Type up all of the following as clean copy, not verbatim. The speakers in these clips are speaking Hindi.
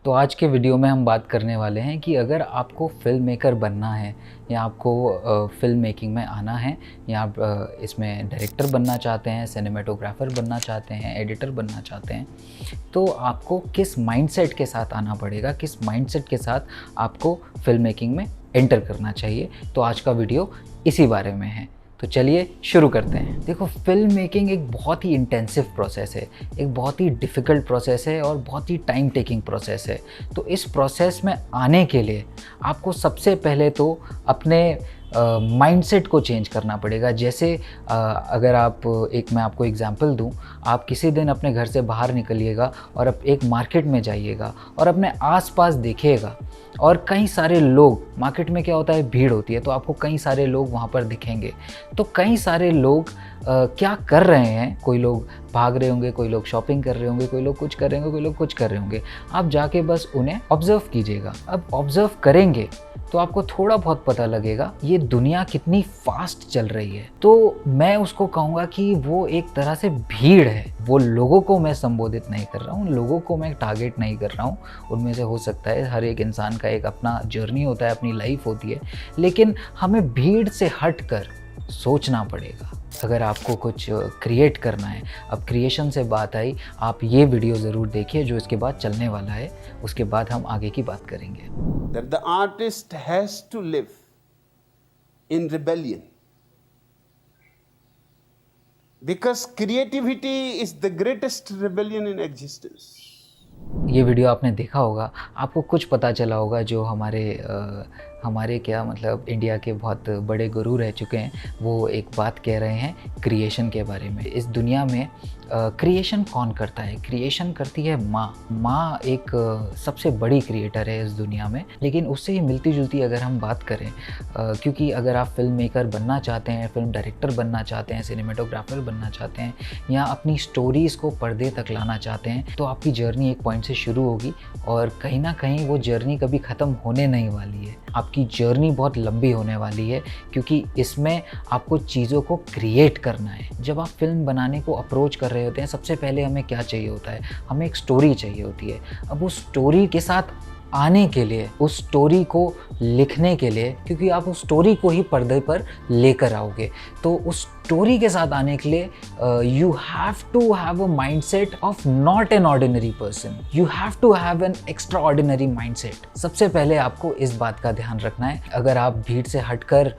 तो आज के वीडियो में हम बात करने वाले हैं कि अगर आपको फ़िल्म मेकर बनना है या आपको फ़िल्म मेकिंग में आना है या आप इसमें डायरेक्टर बनना चाहते हैं, सिनेमेटोग्राफर बनना चाहते हैं, एडिटर बनना चाहते हैं, तो आपको किस माइंडसेट के साथ आना पड़ेगा, किस माइंडसेट के साथ आपको फ़िल्म मेकिंग में एंटर करना चाहिए। तो आज का वीडियो इसी बारे में है। तो चलिए शुरू करते हैं। देखो, फ़िल्म मेकिंग एक बहुत ही इंटेंसिव प्रोसेस है, एक बहुत ही डिफ़िकल्ट प्रोसेस है और बहुत ही टाइम टेकिंग प्रोसेस है। तो इस प्रोसेस में आने के लिए आपको सबसे पहले तो अपने माइंडसेट को चेंज करना पड़ेगा। जैसे अगर मैं आपको एग्जांपल दूं, आप किसी दिन अपने घर से बाहर निकलिएगा और अब एक मार्केट में जाइएगा और अपने आसपास देखिएगा और कई सारे लोग, मार्केट में क्या होता है, भीड़ होती है, तो आपको कई सारे लोग वहाँ पर दिखेंगे। तो कई सारे लोग क्या कर रहे हैं, कोई लोग भाग रहे होंगे, कोई लोग शॉपिंग कर रहे होंगे, कोई लोग कुछ कर रहे होंगे, कोई लोग कुछ कर रहे होंगे। आप जाके बस उन्हें ऑब्ज़र्व कीजिएगा। अब ऑब्ज़र्व करेंगे तो आपको थोड़ा बहुत पता लगेगा ये दुनिया कितनी फास्ट चल रही है। तो मैं उसको कहूँगा कि वो एक तरह से भीड़ है। वो लोगों को मैं संबोधित नहीं कर रहा हूँ, लोगों को मैं टारगेट नहीं कर रहा हूँ। उनमें से हो सकता है, हर एक इंसान का एक अपना जर्नी होता है, अपनी लाइफ होती है, लेकिन हमें भीड़ से हट कर सोचना पड़ेगा अगर आपको कुछ क्रिएट करना है। अब क्रिएशन से बात आई, आप ये वीडियो ज़रूर देखिए जो इसके बाद चलने वाला है, उसके बाद हम आगे की बात करेंगे। That the artist has to live in rebellion, because creativity is the greatest rebellion in existence. ये वीडियो आपने देखा होगा, आपको कुछ पता चला होगा जो हमारे क्या मतलब इंडिया के बहुत बड़े गुरु रह चुके हैं, वो एक बात कह रहे हैं क्रिएशन के बारे में। इस दुनिया में क्रिएशन कौन करता है? क्रिएशन करती है माँ। माँ एक सबसे बड़ी क्रिएटर है इस दुनिया में। लेकिन उससे ही मिलती जुलती अगर हम बात करें, क्योंकि अगर आप फिल्म मेकर बनना चाहते हैं, फिल्म डायरेक्टर बनना चाहते हैं, सिनेमेटोग्राफर बनना चाहते हैं या अपनी स्टोरीज़ को पर्दे तक लाना चाहते हैं, तो आपकी जर्नी एक पॉइंट से शुरू होगी और कहीं ना कहीं वो जर्नी कभी ख़त्म होने नहीं वाली है। आपकी जर्नी बहुत लंबी होने वाली है, क्योंकि इसमें आपको चीज़ों को क्रिएट करना है। जब आप फिल्म बनाने को अप्रोच कर रहे होते हैं, सबसे पहले हमें क्या चाहिए होता है? हमें एक स्टोरी चाहिए होती है। अब उस स्टोरी के साथ आने के लिए, उस स्टोरी को लिखने के लिए, क्योंकि आप उस स्टोरी को ही पर्दे पर लेकर आओगे, तो उस स्टोरी के साथ आने के लिए you have to have a mindset of not an ordinary person. You have to have an extraordinary mindset. सबसे पहले आपको इस बात का ध्यान रखना है। अगर आप भीड़ से हटकर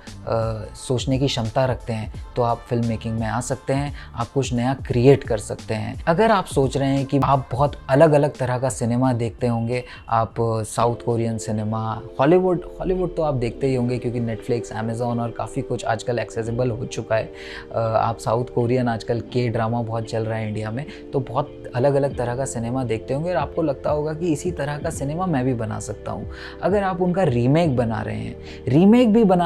सोचने की क्षमता रखते हैं तो आप फिल्म मेकिंग में आ सकते हैं, आप कुछ नया क्रिएट कर सकते हैं। अगर आप सोच रहे हैं कि आप बहुत अलग अलग तरह का सिनेमा देखते होंगे, आप साउथ कोरियन सिनेमा, हॉलीवुड तो आप देखते ही होंगे क्योंकि नेटफ्लिक्स, अमेज़ॉन और काफ़ी कुछ आजकल एक्सेसिबल हो चुका है। आप साउथ कोरियन, आजकल के ड्रामा बहुत चल रहा है इंडिया में, तो बहुत अलग अलग तरह का सिनेमा देखते होंगे और आपको लगता होगा कि इसी तरह का सिनेमा मैं भी बना सकता हूँ। अगर आप उनका रीमेक बना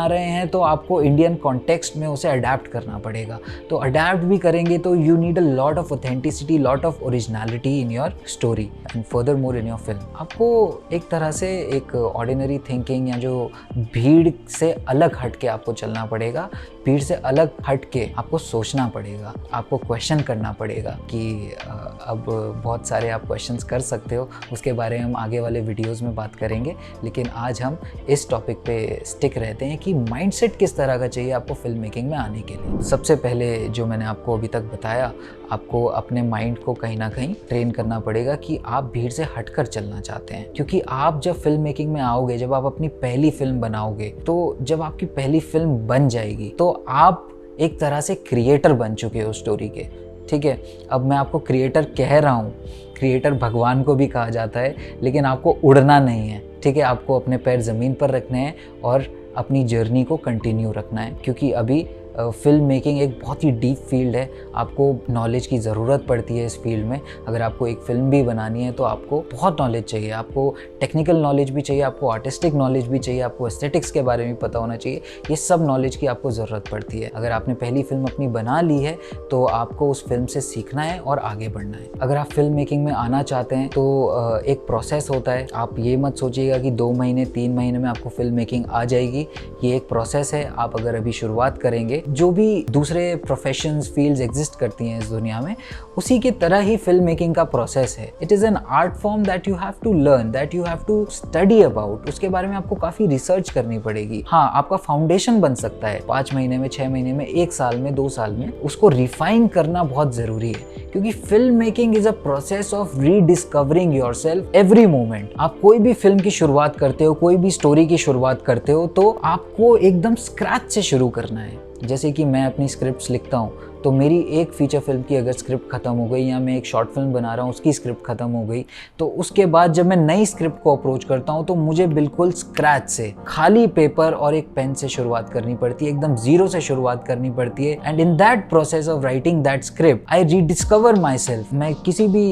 रहे हैं, तो आपको इंडियन कॉन्टेक्स्ट में उसे अडेप्ट करना पड़ेगा। तो अडेप्ट भी करेंगे तो you need a lot of authenticity, lot of originality in your story and further more in your film. आपको एक तरह से एक ऑर्डिनरी थिंकिंग या जो भीड़ से अलग हट के आपको चलना पड़ेगा। भीड़ से अलग हट के आपको सोचना पड़ेगा, आपको क्वेश्चन करना पड़ेगा कि अब बहुत सारे आप क्वेश्चंस कर सकते हो, उसके बारे में हम आगे वाले वीडियोस में बात करेंगे। लेकिन आज हम इस टॉपिक पे स्टिक रहते हैं कि माइंडसेट किस तरह का चाहिए आपको फिल्म मेकिंग में आने के लिए। सबसे पहले जो मैंने आपको अभी तक बताया, आपको अपने माइंड को कहीं ना कहीं ट्रेन करना पड़ेगा कि आप भीड़ से हटकर चलना चाहते हैं। क्योंकि आप जब फिल्म मेकिंग में आओगे, जब आप अपनी पहली फिल्म बनाओगे, तो जब आपकी पहली फिल्म बन जाएगी तो आप एक तरह से क्रिएटर बन चुके हो स्टोरी के। ठीक है, अब मैं आपको क्रिएटर कह रहा हूँ, क्रिएटर भगवान को भी कहा जाता है, लेकिन आपको उड़ना नहीं है। ठीक है, आपको अपने पैर ज़मीन पर रखने हैं और अपनी जर्नी को कंटिन्यू रखना है। क्योंकि अभी फिल्म मेकिंग एक बहुत ही डीप फील्ड है, आपको नॉलेज की ज़रूरत पड़ती है इस फील्ड में। अगर आपको एक फ़िल्म भी बनानी है तो आपको बहुत नॉलेज चाहिए, आपको टेक्निकल नॉलेज भी चाहिए, आपको आर्टिस्टिक नॉलेज भी चाहिए, आपको एस्थेटिक्स के बारे में पता होना चाहिए। ये सब नॉलेज की आपको ज़रूरत पड़ती है। अगर आपने पहली फिल्म अपनी बना ली है तो आपको उस फिल्म से सीखना है और आगे बढ़ना है। अगर आप फिल्म मेकिंग में आना चाहते हैं तो एक प्रोसेस होता है। आप ये मत सोचिएगा कि 2 महीने 3 महीने में आपको फिल्म मेकिंग आ जाएगी। ये एक प्रोसेस है। आप अगर अभी शुरुआत करेंगे, जो भी दूसरे प्रोफेशंस, फील्ड्स एग्जिस्ट करती हैं इस दुनिया में, उसी की तरह ही फिल्म मेकिंग का प्रोसेस है। It is an art form that you have to learn, that you have to study about. उसके बारे में आपको काफ़ी रिसर्च करनी पड़ेगी। हाँ, आपका फाउंडेशन बन सकता है 5 महीने में, 6 महीने में, 1 साल में, 2 साल में। उसको रिफाइन करना बहुत ज़रूरी है, क्योंकि film making is a process of rediscovering yourself every moment. आप कोई भी फिल्म की शुरुआत करते हो, कोई भी स्टोरी की शुरुआत करते हो, तो आपको एकदम स्क्रैच से शुरू करना है। जैसे कि मैं अपनी स्क्रिप्ट्स लिखता हूँ, तो मेरी एक फीचर फिल्म की अगर स्क्रिप्ट ख़त्म हो गई, या मैं एक शॉर्ट फिल्म बना रहा हूँ उसकी स्क्रिप्ट ख़त्म हो गई, तो उसके बाद जब मैं नई स्क्रिप्ट को अप्रोच करता हूँ तो मुझे बिल्कुल स्क्रैच से, खाली पेपर और एक पेन से शुरुआत करनी पड़ती है, एकदम ज़ीरो से शुरुआत करनी पड़ती है। And in that process of writing that script I rediscover my self. मैं किसी भी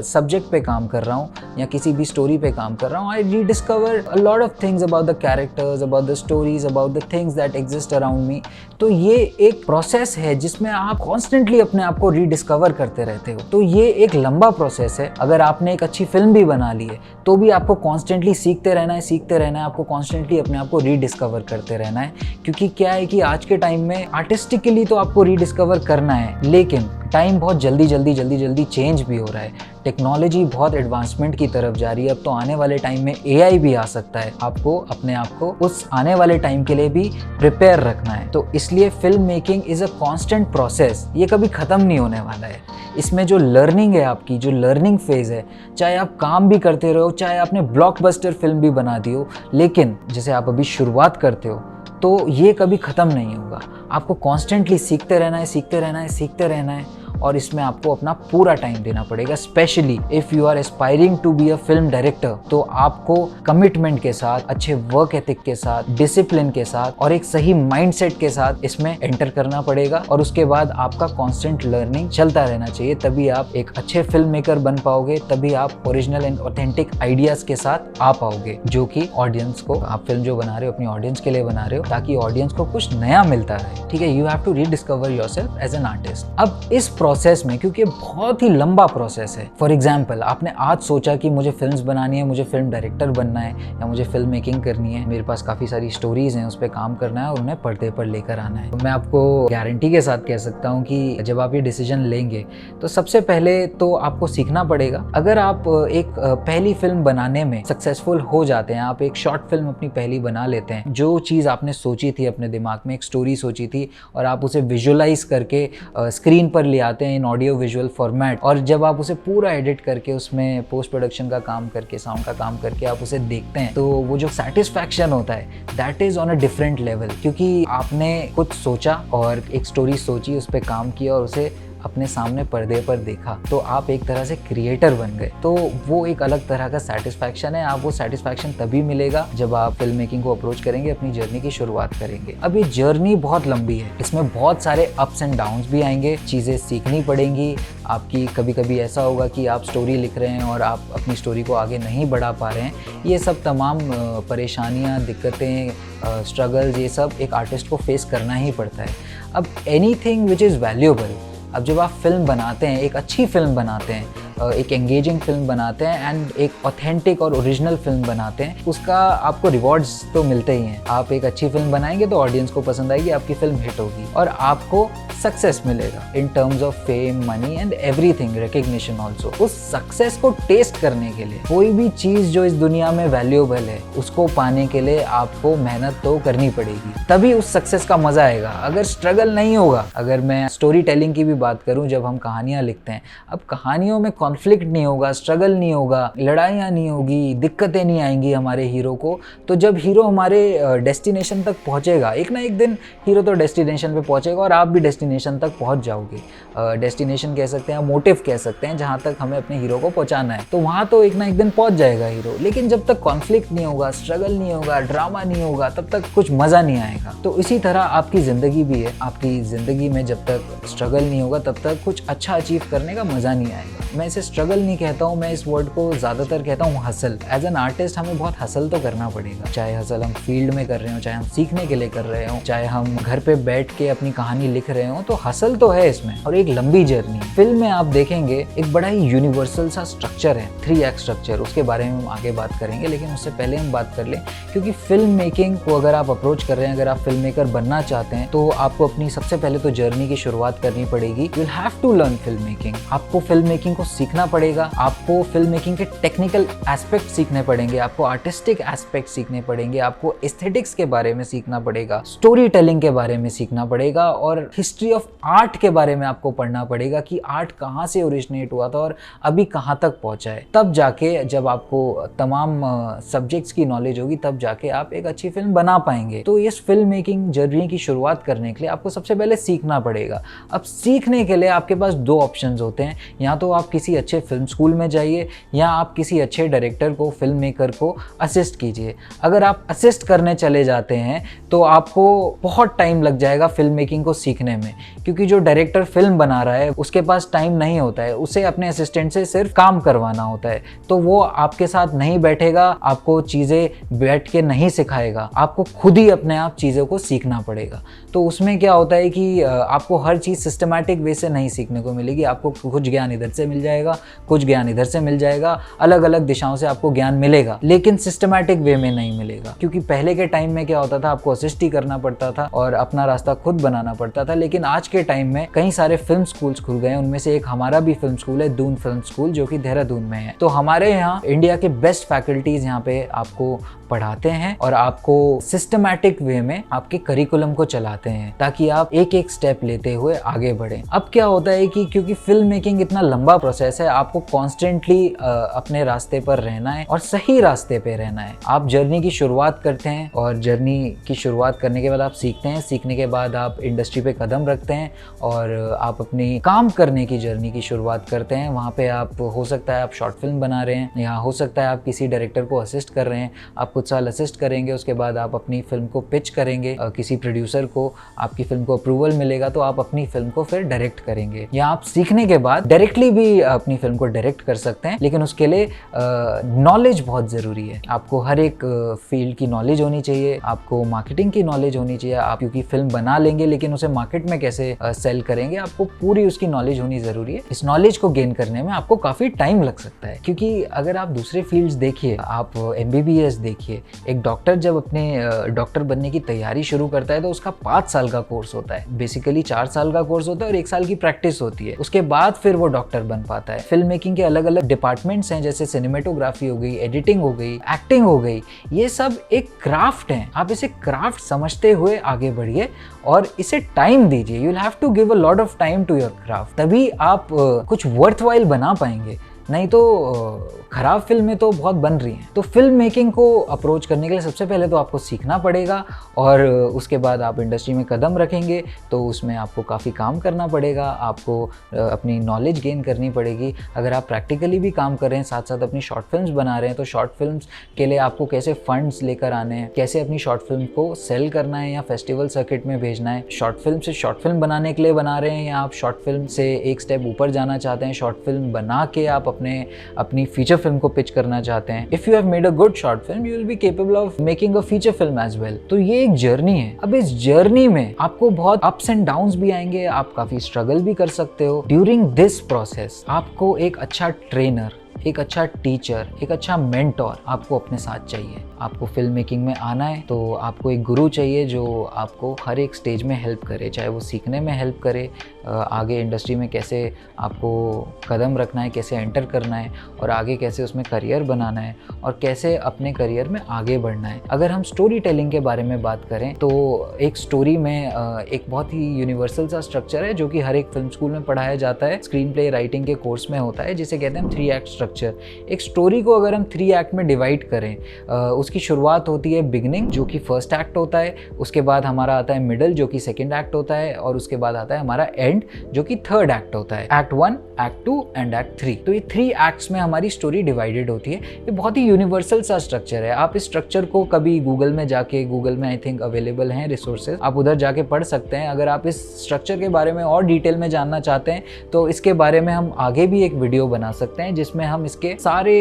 सब्जेक्ट पे काम कर रहा हूँ या किसी भी स्टोरी पे काम कर रहा हूँ, I rediscover a lot of things about the characters, about the stories, about the things that exist around me. तो ये एक प्रोसेस है जिसमें आप कॉन्स्टेंटली अपने आप को रीडिस्कवर करते रहते हो। तो ये एक लंबा प्रोसेस है। अगर आपने एक अच्छी फिल्म भी बना ली है तो भी आपको कॉन्स्टेंटली सीखते रहना है, सीखते रहना है। आपको कॉन्स्टेंटली अपने आप को रीडिस्कवर करते रहना है, क्योंकि क्या है कि आज के टाइम में आर्टिस्टिकली तो आपको रीडिस्कवर करना है, लेकिन टाइम बहुत जल्दी चेंज भी हो रहा है। टेक्नोलॉजी बहुत एडवांसमेंट की तरफ जा रही है। अब तो आने वाले टाइम में एआई भी आ सकता है। आपको अपने आप को उस आने वाले टाइम के लिए भी प्रिपेयर रखना है। तो इसलिए film making is a constant process, ये कभी ख़त्म नहीं होने वाला है। इसमें जो लर्निंग है, आपकी जो लर्निंग फेज़ है, चाहे आप काम भी करते रहो, चाहे आपने ब्लॉकबस्टर फिल्म भी बना दी हो, लेकिन जैसे आप अभी शुरुआत करते हो तो ये कभी ख़त्म नहीं होगा। आपको कॉन्स्टेंटली सीखते रहना है, सीखते रहना है, सीखते रहना है, और इसमें आपको अपना पूरा टाइम देना पड़ेगा। Specially if you are aspiring to be a film director, तो आपको कमिटमेंट के साथ, अच्छे वर्क एथिक के साथ, डिसिप्लिन के साथ और एक सही माइंडसेट के साथ इसमें एंटर करना पड़ेगा। और उसके बाद आपका कांस्टेंट लर्निंग चलता रहना चाहिए, तभी आप एक अच्छे फिल्म मेकर बन पाओगे, तभी आप ओरिजिनल एंड ऑथेंटिक आइडियाज के साथ आ पाओगे, जो कि ऑडियंस को, आप फिल्म जो बना रहे हो अपनी ऑडियंस के लिए बना रहे हो, ताकि ऑडियंस को कुछ नया मिलता रहे। ठीक है, you have to rediscover yourself as an artist. अब इस प्रोसेस में, क्योंकि बहुत ही लंबा प्रोसेस है, फॉर एग्जाम्पल आपने आज सोचा कि मुझे फिल्म्स बनानी है, मुझे फिल्म डायरेक्टर बनना है, या मुझे फिल्म मेकिंग करनी है, मेरे पास काफ़ी सारी स्टोरीज हैं, उस पर काम करना है और उन्हें पर्दे पर लेकर आना है। तो मैं आपको गारंटी के साथ कह सकता हूँ कि जब आप ये डिसीजन लेंगे तो सबसे पहले तो आपको सीखना पड़ेगा। अगर आप एक पहली फिल्म बनाने में सक्सेसफुल हो जाते हैं, आप एक शॉर्ट फिल्म अपनी पहली बना लेते हैं, जो चीज़ आपने सोची थी अपने दिमाग में, एक स्टोरी सोची थी, और आप उसे विजुअलाइज करके स्क्रीन पर ले आते हैं इन ऑडियो विजुअल फॉर्मेट, और जब आप उसे पूरा एडिट करके उसमें पोस्ट प्रोडक्शन का काम करके, साउंड का काम करके आप उसे देखते हैं, तो वो जो सेटिस्फैक्शन होता है that is on a different level, क्योंकि आपने कुछ सोचा और एक स्टोरी सोची, उस पर काम किया और उसे अपने सामने पर्दे पर देखा, तो आप एक तरह से क्रिएटर बन गए। तो वो एक अलग तरह का सेटिस्फैक्शन है। आप वो सेटिस्फैक्शन तभी मिलेगा जब आप फिल्म मेकिंग को अप्रोच करेंगे, अपनी जर्नी की शुरुआत करेंगे। अब ये जर्नी बहुत लंबी है, इसमें बहुत सारे अप्स एंड डाउन्स भी आएंगे, चीज़ें सीखनी पड़ेंगी आपकी। कभी कभी ऐसा होगा कि आप स्टोरी लिख रहे हैं और आप अपनी स्टोरी को आगे नहीं बढ़ा पा रहे हैं। ये सब तमाम परेशानियाँ, दिक्कतें, स्ट्रगल्स, ये सब एक आर्टिस्ट को फेस करना ही पड़ता है। अब एनीथिंग विच इज़ वैल्यूएबल, अब जब आप फिल्म बनाते हैं, एक अच्छी फिल्म बनाते हैं, एक एंगेजिंग फिल्म बनाते हैं एंड एक ऑथेंटिक और ओरिजिनल फिल्म बनाते हैं, उसका आपको रिवॉर्ड्स तो मिलते ही हैं। आप एक अच्छी फिल्म बनाएंगे तो ऑडियंस को पसंद आएगी, आपकी फिल्म हिट होगी और आपको सक्सेस मिलेगा in terms of fame, money and everything, recognition also. उस सक्सेस को टेस्ट करने के लिए, कोई भी चीज़ जो इस दुनिया में वैल्यूएबल है, उसको पाने के लिए आपको मेहनत तो करनी पड़ेगी, तभी उस सक्सेस का मज़ा आएगा। अगर स्ट्रगल नहीं होगा, अगर मैं स्टोरी टेलिंग की भी बात करूं, जब हम कहानियां लिखते हैं, अब कहानियों में कॉन्फ्लिक्ट नहीं होगा, स्ट्रगल नहीं होगा, लड़ाइयाँ नहीं होगी, दिक्कतें नहीं आएंगी हमारे हीरो को, तो जब हीरो हमारे डेस्टिनेशन तक पहुंचेगा, एक ना एक दिन हीरो तो डेस्टिनेशन पे पहुंचेगा और आप भी डेस्टिनेशन तक पहुंच जाओगे। डेस्टिनेशन कह सकते हैं, मोटिव कह सकते हैं, जहां तक हमें अपने हीरो को पहुंचाना है, तो वहां तो एक ना एक दिन पहुंच जाएगा हीरो। लेकिन जब तक कॉन्फ्लिक्ट नहीं होगा, स्ट्रगल नहीं होगा, ड्रामा नहीं होगा, तब तक कुछ मज़ा नहीं आएगा। तो इसी तरह आपकी ज़िंदगी भी है। आपकी ज़िंदगी में जब तक स्ट्रगल नहीं होगा, तब तक कुछ अच्छा अचीव करने का मज़ा नहीं आएगा। मैं इसे स्ट्रगल नहीं कहता हूँ, मैं इस वर्ड को ज़्यादातर कहता हूँ हसल। एज एन आर्टिस्ट हमें बहुत हसल तो करना पड़ेगा, चाहे हसल हम फील्ड में कर रहे हो, चाहे हम सीखने के लिए कर रहे हो, चाहे हम घर पे बैठ के अपनी कहानी लिख रहे हो, तो हसल तो है इसमें और एक लंबी जर्नी। फिल्म में आप देखेंगे एक बड़ा ही यूनिवर्सल सा स्ट्रक्चर है, 3 एक्ट स्ट्रक्चर, उसके बारे में हम आगे बात करेंगे। लेकिन उससे पहले हम बात कर लें, क्योंकि फिल्म मेकिंग को अगर आप अप्रोच कर रहे हैं, अगर आप फिल्म मेकर बनना चाहते हैं, तो आपको अपनी सबसे पहले तो जर्नी की शुरुआत करनी पड़ेगी। You will have to learn film making. आपको फिल्म मेकिंग को सीखना पड़ेगा, आपको फिल्म मेकिंग के टेक्निकल एस्पेक्ट सीखने पड़ेंगे, आपको आर्टिस्टिक एस्पेक्ट सीखने पड़ेंगे, आपको एस्थेटिक्स के बारे में सीखना पड़ेगा, स्टोरी टेलिंग के बारे में सीखना पड़ेगा और हिस्ट्री ऑफ आर्ट के बारे में आपको पढ़ना पड़ेगा कि आर्ट कहाँ से ओरिजिनेट हुआ था और अभी कहाँ तक पहुँचा है। तब जाके जब आपको तमाम सब्जेक्ट्स की नॉलेज होगी, तब जाके आप एक अच्छी फिल्म बना पाएंगे। तो इस फिल्म मेकिंग जर्नी की शुरुआत करने के लिए आपको सबसे पहले सीखना पड़ेगा। अब सीखने के लिए आपके पास 2 ऑप्शंस होते हैं, या तो आप किसी अच्छे फिल्म स्कूल में जाइए या आप किसी अच्छे डायरेक्टर को, फिल्म मेकर को असिस्ट कीजिए। अगर आप असिस्ट करने चले जाते हैं तो आपको बहुत टाइम लग जाएगा फिल्म मेकिंग को सीखने में, क्योंकि जो डायरेक्टर फिल्म बना रहा है उसके पास टाइम नहीं होता है, उसे अपने असिस्टेंट से सिर्फ काम करवाना होता है, तो वो आपके साथ नहीं बैठेगा, आपको चीज़ें बैठ के नहीं सिखाएगा, आपको खुद ही अपने आप चीज़ों को सीखना पड़ेगा। तो उसमें क्या होता है कि आपको हर चीज़ सिस्टमैटिक वे से नहीं सीखने को मिलेगी। आपको कुछ ज्ञान इधर से मिल जाएगा, कुछ ज्ञान इधर से मिल जाएगा, अलग अलग दिशाओं से आपको ज्ञान मिलेगा, लेकिन सिस्टमैटिक वे में नहीं मिलेगा। क्योंकि पहले के टाइम में क्या होता था, आपको असिस्ट ही करना पड़ता था और अपना रास्ता खुद बनाना पड़ता था। लेकिन आज के टाइम में कई सारे फिल्म स्कूल्स खुल गए हैं, उनमें से एक हमारा भी फिल्म स्कूल है, दून फिल्म स्कूल, जो कि देहरादून में है। तो हमारे यहाँ इंडिया के बेस्ट फैकल्टीज यहाँ पे आपको पढ़ाते हैं और आपको सिस्टमैटिक वे में आपके करिकुलम को चलाते हैं, ताकि आप एक एक स्टेप लेते हुए आगे बढ़ें। अब क्या होता है कि क्योंकि फिल्म मेकिंग इतना लंबा प्रोसेस है, आपको कॉन्स्टेंटली अपने रास्ते पर रहना है और सही रास्ते पे रहना है। आप जर्नी की शुरुआत करते हैं और जर्नी की शुरुआत करने के बाद आप सीखते हैं, सीखने के बाद आप इंडस्ट्री पे कदम रखते हैं और आप अपनी काम करने की जर्नी की शुरुआत करते हैं। वहाँ पे आप, हो सकता है आप शॉर्ट फिल्म बना रहे हैं, या हो सकता है आप किसी डायरेक्टर को असिस्ट कर रहे हैं, आप कुछ साल असिस्ट करेंगे, उसके बाद आप अपनी फिल्म को पिच करेंगे किसी प्रोड्यूसर को, आपकी फिल्म को अप्रूवल मिलेगा तो आप अपनी फिल्म को फिर डायरेक्ट करेंगे, या आप सीखने के बाद डायरेक्टली भी अपनी फिल्म को डायरेक्ट कर सकते हैं। लेकिन उसके लिए नॉलेज बहुत ज़रूरी है। आपको हर एक फील्ड की नॉलेज होनी चाहिए, आपको मार्केटिंग की नॉलेज होनी चाहिए। आप क्योंकि फिल्म बना लेंगे लेकिन उसे मार्केट में कैसे सेल करेंगे, आपको पूरी उसकी नॉलेज होनी ज़रूरी है। इस नॉलेज को गेन करने में आपको काफ़ी टाइम लग सकता है, क्योंकि अगर आप दूसरे फील्ड्स देखिए, आप MBBS देखिए, एक डॉक्टर जब अपने डॉक्टर बनने की तैयारी शुरू करता है तो उसका 5 साल का कोर्स होता है। बेसिकली 4 साल का कोर्स होता है और 1 साल की प्रैक्टिस होती है, उसके बाद फिर वो डॉक्टर बन पाता है। फिल्म मेकिंग के अलग अलग डिपार्टमेंट्स हैं, जैसे सिनेमेटोग्राफी हो गई, एडिटिंग हो गई, एक्टिंग हो गई, ये सब एक क्राफ्ट है। आप इसे क्राफ्ट समझते हुए आगे बढ़िए और इसे टाइम दीजिए। You will have to give a lot of time to your craft, तभी आप कुछ वर्थवाइल बना पाएंगे। नहीं तो खराब फिल्में तो बहुत बन रही हैं। तो फिल्म मेकिंग को अप्रोच करने के लिए सबसे पहले तो आपको सीखना पड़ेगा और उसके बाद आप इंडस्ट्री में कदम रखेंगे तो उसमें आपको काफ़ी काम करना पड़ेगा, आपको अपनी नॉलेज गेन करनी पड़ेगी। अगर आप प्रैक्टिकली भी काम कर रहे हैं, साथ साथ अपनी शॉर्ट फिल्म्स बना रहे हैं, तो शॉर्ट फिल्म्स के लिए आपको कैसे फंड्स लेकर आने हैं, कैसे अपनी शॉर्ट फिल्म को सेल करना है या फेस्टिवल सर्किट में भेजना है। शॉर्ट फिल्म से शॉर्ट फिल्म बनाने के लिए बना रहे हैं या आप शॉर्ट फिल्म से एक स्टेप ऊपर जाना चाहते हैं, शॉर्ट फिल्म बना के आप अपनी फीचर फिल्म को पिच करना चाहते हैं। If you have made a good short film, you will be capable of making a feature film as well. तो ये एक जर्नी है। अब इस जर्नी में आपको बहुत अप्स एंड डाउन्स भी आएंगे, आप काफी स्ट्रगल भी कर सकते हो। ड्यूरिंग दिस प्रोसेस आपको एक अच्छा ट्रेनर, एक अच्छा टीचर, एक अच्छा मेंटोर आपको अपने साथ चाहिए। आपको फिल्म मेकिंग में आना है तो आपको एक गुरु चाहिए जो आपको हर एक स्टेज में हेल्प करे, चाहे वो सीखने में हेल्प करे, आगे इंडस्ट्री में कैसे आपको कदम रखना है, कैसे एंटर करना है और आगे कैसे उसमें करियर बनाना है और कैसे अपने करियर में आगे बढ़ना है। अगर हम स्टोरी टेलिंग के बारे में बात करें तो एक स्टोरी में एक बहुत ही यूनिवर्सल सा स्ट्रक्चर है जो कि हर एक फिल्म स्कूल में पढ़ाया जाता है, स्क्रीन प्ले राइटिंग के कोर्स में होता है, जिसे कहते हैं 3 एक्ट स्ट्रक्चर। स्ट्रक्चर। एक स्टोरी को अगर हम 3 एक्ट में डिवाइड करें, उसकी शुरुआत होती है बिगनिंग जो कि फर्स्ट एक्ट होता है, उसके बाद हमारा आता है मिडल जो कि सेकेंड एक्ट होता है, और उसके बाद आता है हमारा एंड जो कि थर्ड एक्ट होता है। Act 1, act 2 and act 3। तो ये 3 एक्ट्स में हमारी स्टोरी डिवाइडेड होती है। ये बहुत ही यूनिवर्सल सा स्ट्रक्चर है। आप इस स्ट्रक्चर को कभी गूगल में जाके, गूगल में आई थिंक अवेलेबल हैं रिसोर्सेज, आप उधर जाके पढ़ सकते हैं। अगर आप इस स्ट्रक्चर के बारे में और डिटेल में जानना चाहते हैं तो इसके बारे में हम आगे भी एक वीडियो बना सकते हैं जिसमें हम इसके सारे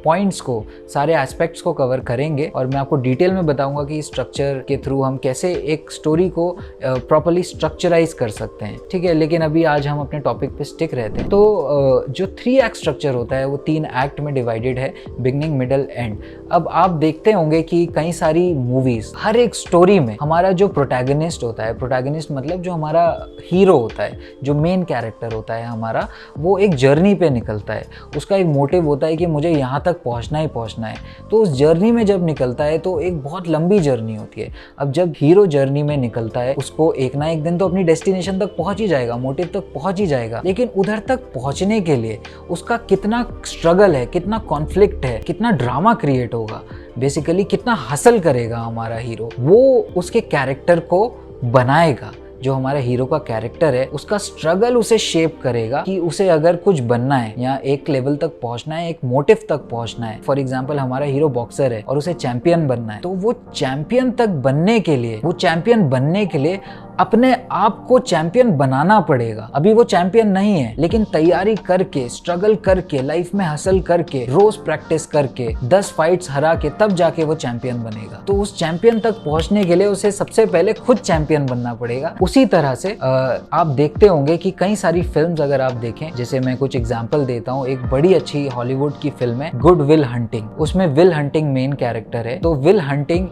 पॉइंट्स को, सारे एस्पेक्ट्स को कवर करेंगे और मैं आपको डिटेल में बताऊंगा कि इस स्ट्रक्चर के थ्रू हम कैसे एक स्टोरी को प्रॉपर्ली स्ट्रक्चराइज कर सकते हैं। ठीक है, लेकिन अभी आज हम अपने टॉपिक पे स्टिक रहते हैं। तो जो 3 एक्ट स्ट्रक्चर होता है वो 3 एक्ट में डिवाइडेड है, बिगनिंग, मिडल, एंड। अब आप देखते होंगे कि कई सारी मूवीज, हर एक स्टोरी में हमारा जो प्रोटैगनिस्ट होता है, प्रोटैगनिस्ट मतलब जो हमारा हीरो होता है, जो मेन कैरेक्टर होता है हमारा, वो एक जर्नी पे निकलता है। उसका एक मोटिव होता है कि मुझे यहाँ तक पहुँचना ही पहुँचना है। तो उस जर्नी में जब निकलता है तो एक बहुत लंबी जर्नी होती है। अब जब हीरो जर्नी में निकलता है, उसको एक ना एक दिन तो अपनी डेस्टिनेशन तक पहुँच ही जाएगा, मोटिव तक पहुँच ही जाएगा, लेकिन उधर तक पहुँचने के लिए उसका कितना स्ट्रगल है, कितना कॉन्फ्लिक्ट है, कितना ड्रामा क्रिएट होगा, बेसिकली कितना हसल करेगा हमारा हीरो, वो उसके कैरेक्टर को बनाएगा। जो हमारा हीरो का कैरेक्टर है उसका स्ट्रगल उसे शेप करेगा कि उसे अगर कुछ बनना है या एक लेवल तक पहुंचना है, एक मोटिव तक पहुंचना है। फॉर एग्जांपल हमारा हीरो बॉक्सर है और उसे चैंपियन बनना है, तो वो चैंपियन तक बनने के लिए, वो चैंपियन बनने के लिए अपने आप को चैंपियन बनाना पड़ेगा। अभी वो चैंपियन नहीं है, लेकिन तैयारी करके, स्ट्रगल करके, लाइफ में हसल करके, रोज प्रैक्टिस करके, 10 फाइट्स हरा के तब जाके वो चैंपियन बनेगा। तो उस चैंपियन तक पहुंचने के लिए उसे सबसे पहले खुद चैंपियन बनना पड़ेगा। उसी तरह से आप देखते होंगे कि कई सारी फिल्म्स अगर आप देखें, जैसे मैं कुछ एग्जांपल देता हूँ, एक बड़ी अच्छी हॉलीवुड की फिल्म है गुड विल हंटिंग। उसमें विल हंटिंग मेन कैरेक्टर है। तो विल हंटिंग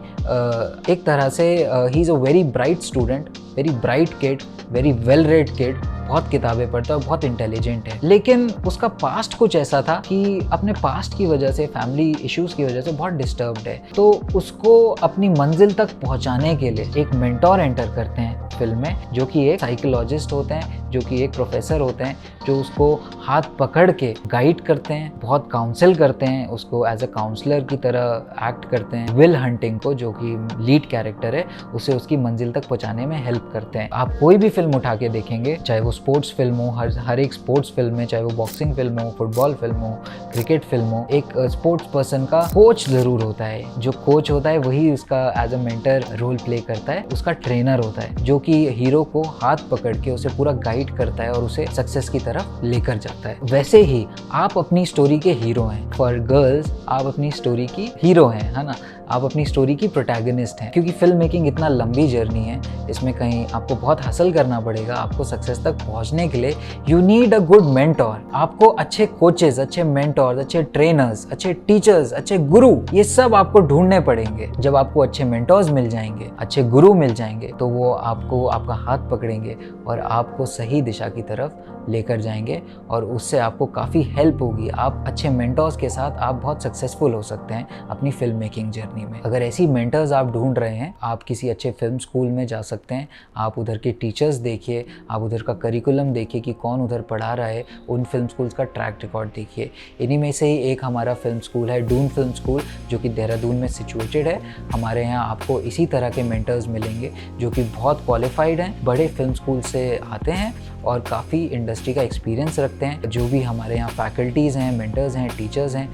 एक तरह से he is a very bright student, very bright kid, very well read kid, बहुत किताबें पढ़ता है, बहुत इंटेलिजेंट है। लेकिन उसका पास्ट कुछ ऐसा था कि अपने पास्ट की वजह से, फैमिली इश्यूज की वजह से बहुत डिस्टर्ब्ड है। तो उसको अपनी मंजिल तक पहुंचाने के लिए एक मेंटोर एंटर करते हैं फिल्म में, जो कि एक साइकोलॉजिस्ट होते हैं, जो कि एक प्रोफेसर होते हैं, जो उसको हाथ पकड़ के गाइड करते हैं, बहुत काउंसिल करते हैं, उसको एज अ काउंसलर की तरह एक्ट करते हैं। विल हंटिंग को, जो कि लीड कैरेक्टर है, उसे उसकी मंजिल तक पहुंचाने में हेल्प करते हैं। आप कोई भी फिल्म उठा के देखेंगे, चाहे वो स्पोर्ट्स फिल्म हो, हर एक स्पोर्ट्स फिल्म में, चाहे वो बॉक्सिंग फिल्म हो, फुटबॉल फिल्म हो, क्रिकेट फिल्म हो, एक स्पोर्ट्स पर्सन का कोच जरूर होता है। जो कोच होता है वही उसका as a mentor role play करता है, उसका ट्रेनर होता है, जो कि हीरो को हाथ पकड़ के उसे पूरा गाइड करता है और उसे सक्सेस की तरफ लेकर जाता है। वैसे ही आप अपनी स्टोरी के हीरो हैं। फॉर गर्ल्स, आप अपनी स्टोरी की हीरो हैं, है ना, आप अपनी स्टोरी की प्रोटैगनिस्ट हैं। क्योंकि फिल्म मेकिंग इतना लंबी जर्नी है, इसमें कहीं आपको बहुत हसल करना पड़ेगा। आपको सक्सेस तक पहुंचने के लिए you need a good mentor. आपको अच्छे कोचेस, अच्छे मेंटोर्स, अच्छे ट्रेनर्स, अच्छे टीचर्स, अच्छे गुरु, ये सब आपको ढूंढने पड़ेंगे। जब आपको अच्छे मेंटोर्स मिल जाएंगे, अच्छे गुरु मिल जाएंगे, तो वो आपको आपका हाथ पकड़ेंगे और आपको सही दिशा की तरफ लेकर जाएंगे और उससे आपको काफ़ी हेल्प होगी। आप अच्छे मेंटर्स के साथ आप बहुत सक्सेसफुल हो सकते हैं अपनी फिल्म मेकिंग जर्नी में। अगर ऐसी मेंटर्स आप ढूंढ रहे हैं, आप किसी अच्छे फिल्म स्कूल में जा सकते हैं। आप उधर के टीचर्स देखिए, आप उधर का करिकुलम देखिए कि कौन उधर पढ़ा रहा है, उन फिल्म स्कूल्स का ट्रैक रिकॉर्ड देखिए। इन्हीं में से ही एक हमारा फिल्म स्कूल है, डून फिल्म स्कूल, जो कि देहरादून में सिचुएटेड है। हमारे यहाँ आपको इसी तरह के मेंटर्स मिलेंगे जो कि बहुत क्वालिफाइड हैं, बड़े फिल्म स्कूल से आते हैं और काफ़ी इंडस्ट्री का एक्सपीरियंस रखते हैं। जो भी हमारे यहाँ फैकल्टीज़ हैं, मेंटर्स हैं, टीचर्स हैं,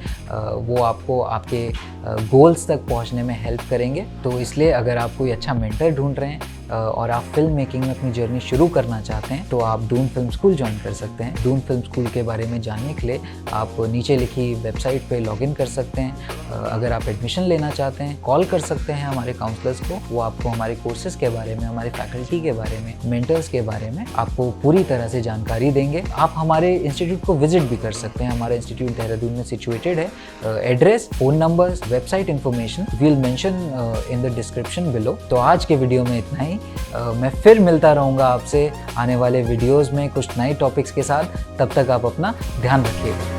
वो आपको आपके गोल्स तक पहुँचने में हेल्प करेंगे। तो इसलिए अगर आप कोई अच्छा मेंटर ढूंढ रहे हैं और आप फिल्म मेकिंग में अपनी जर्नी शुरू करना चाहते हैं, तो आप डून फिल्म स्कूल ज्वाइन कर सकते हैं। डून फिल्म स्कूल के बारे में जानने के लिए आप नीचे लिखी वेबसाइट पे लॉगिन कर सकते हैं। अगर आप एडमिशन लेना चाहते हैं, कॉल कर सकते हैं हमारे काउंसलर्स को। वो आपको हमारे कोर्सेज के बारे में, हमारे फैकल्टी के बारे में, मेंटर्स के बारे में आपको पूरी तरह से जानकारी देंगे। आप हमारे इंस्टीट्यूट को विजिट भी कर सकते हैं। हमारा इंस्टीट्यूट देहरादून में सिचुएटेड है। Address, phone numbers, website information will mention in the description below. तो आज के वीडियो में इतना ही। मैं फिर मिलता रहूँगा आपसे आने वाले वीडियोज़ में कुछ नए टॉपिक्स के साथ। तब तक आप अपना ध्यान रखिएगा।